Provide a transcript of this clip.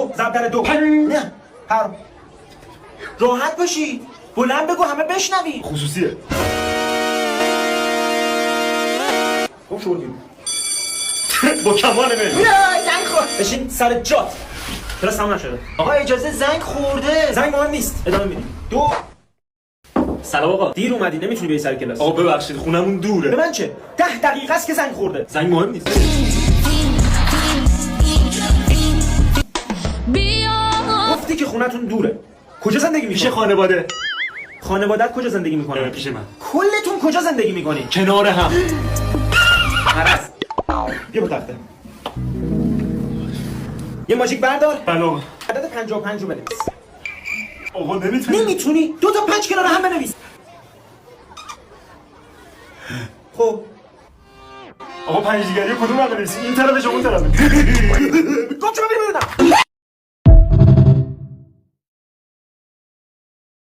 دو ضرب در دو نه پر راحت باشی بلند بگو همه بشنوی خصوصیه. خوب شدیم با کمان مهر. زنگ خورد بشین سر جات کلاس تمام نشده آقا اجازه زنگ خورده زنگ مهم نیست ادامه میدیم دو سلام آقا. دیر اومدی نمیتونی بری سر کلاس آقا ببخشید خونمون به دوره. من چه 10 دقیقه است که زنگ خورده زنگ مهم نیست. گفتی که خونتون دوره کجا زندگی پیش میکنی خانواده. خانواده‌ات کجا زندگی میکنن پیش من. کلتون کجا زندگی میکنی کنار هم. عرض بیا با تخته یه ماژیک بردار بله آقا. عدد 55 رو بنویس آقا نمیتونی. نمیتونی 2 تا 5 کنار هم بنویس خب آقا 5 دیگری کدوم رو بنویسی؟ این طرفش اون طرف. گفت شما ببینم